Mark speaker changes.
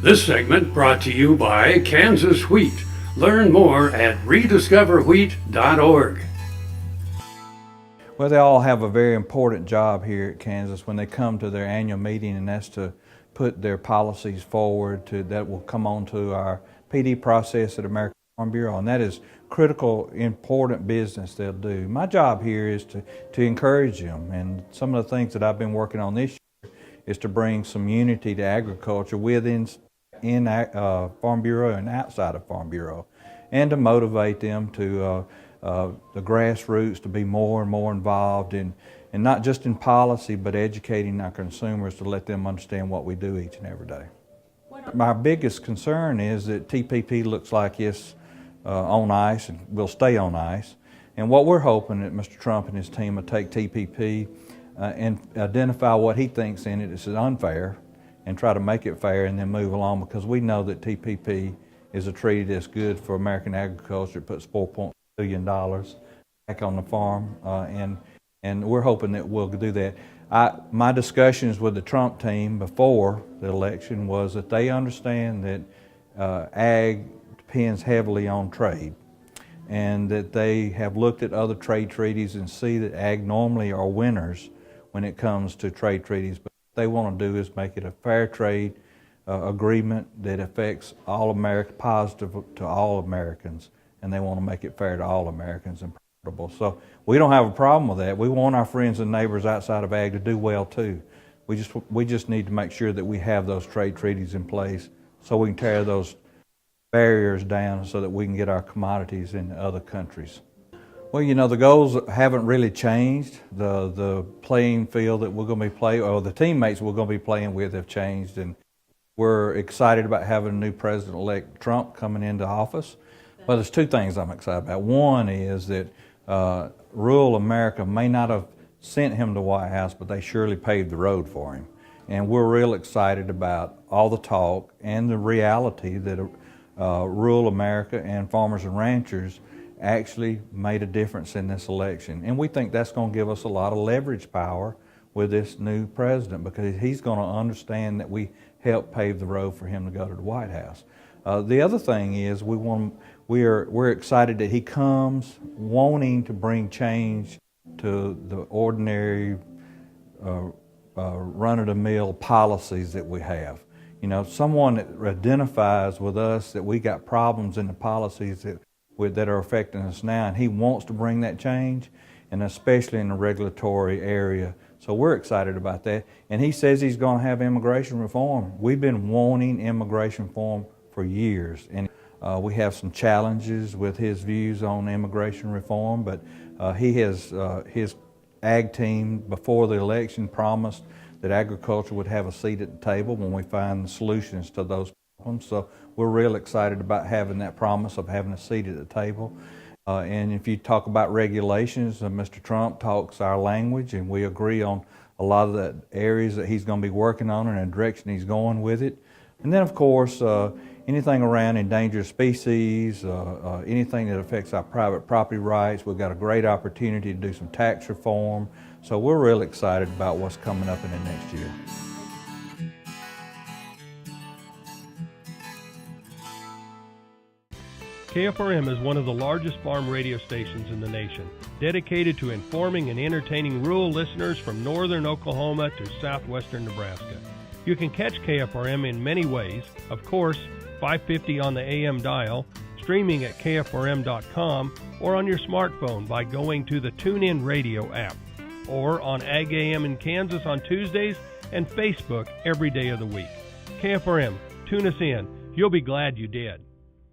Speaker 1: This segment brought to you by Kansas Wheat. Learn more at rediscoverwheat.org.
Speaker 2: Well, they all have a very important job here at Kansas when they come to their annual meeting, and that's to put their policies forward that will come onto our PD process at American Farm Bureau, and that is critical, important business they'll do. My job here is to encourage them, and some of the things that I've been working on this year is to bring some unity to agriculture within Farm Bureau and outside of Farm Bureau, and to motivate them to the grassroots to be more and more involved in, and not just in policy, but educating our consumers to let them understand what we do each and every day. My biggest concern is that TPP looks like it's on ice and will stay on ice. And what we're hoping that Mr. Trump and his team will take TPP and identify what he thinks in it is unfair and try to make it fair and then move along, because we know that TPP is a treaty that's good for American agriculture. It puts $4.2 billion back on the farm, and we're hoping that we'll do that. My discussions with the Trump team before the election was that they understand that ag depends heavily on trade, and that they have looked at other trade treaties and see that ag normally are winners when it comes to trade treaties. But what they want to do is make it a fair trade agreement that affects all America, positive to all Americans, and they want to make it fair to all Americans and profitable. So we don't have a problem with that. We want our friends and neighbors outside of ag to do well too. We just need to make sure that we have those trade treaties in place so we can tear those barriers down so that we can get our commodities in other countries. Well, you know, the goals haven't really changed. The playing field that we're going to be playing, or the teammates we're going to be playing with, have changed, and we're excited about having a new President-elect Trump coming into office. But there's two things I'm excited about. One is that rural America may not have sent him to the White House, but they surely paved the road for him. And we're real excited about all the talk and the reality that rural America and farmers and ranchers actually made a difference in this election. And we think that's going to give us a lot of leverage power with this new president, because he's going to understand that we helped pave the road for him to go to the White House. The other thing is we're excited that he comes wanting to bring change to the ordinary run-of-the-mill policies that we have. You know, someone that identifies with us that we got problems in the policies that are affecting us now, and he wants to bring that change, and especially in the regulatory area. So we're excited about that. And he says he's going to have immigration reform. We've been wanting immigration reform for years, and we have some challenges with his views on immigration reform, but he has his ag team before the election promised that agriculture would have a seat at the table when we find the solutions to those problems. So we're real excited about having that promise of having a seat at the table. And if you talk about regulations, Mr. Trump talks our language, and we agree on a lot of the areas that he's going to be working on and the direction he's going with it. And then, of course, anything around endangered species, anything that affects our private property rights. We've got a great opportunity to do some tax reform. So we're real excited about what's coming up in the next year.
Speaker 3: KFRM is one of the largest farm radio stations in the nation, dedicated to informing and entertaining rural listeners from northern Oklahoma to southwestern Nebraska. You can catch KFRM in many ways. Of course, 550 on the AM dial, streaming at kfrm.com, or on your smartphone by going to the TuneIn Radio app, or on AGam in Kansas on Tuesdays, and Facebook every day of the week. KFRM, tune us in. You'll be glad you did.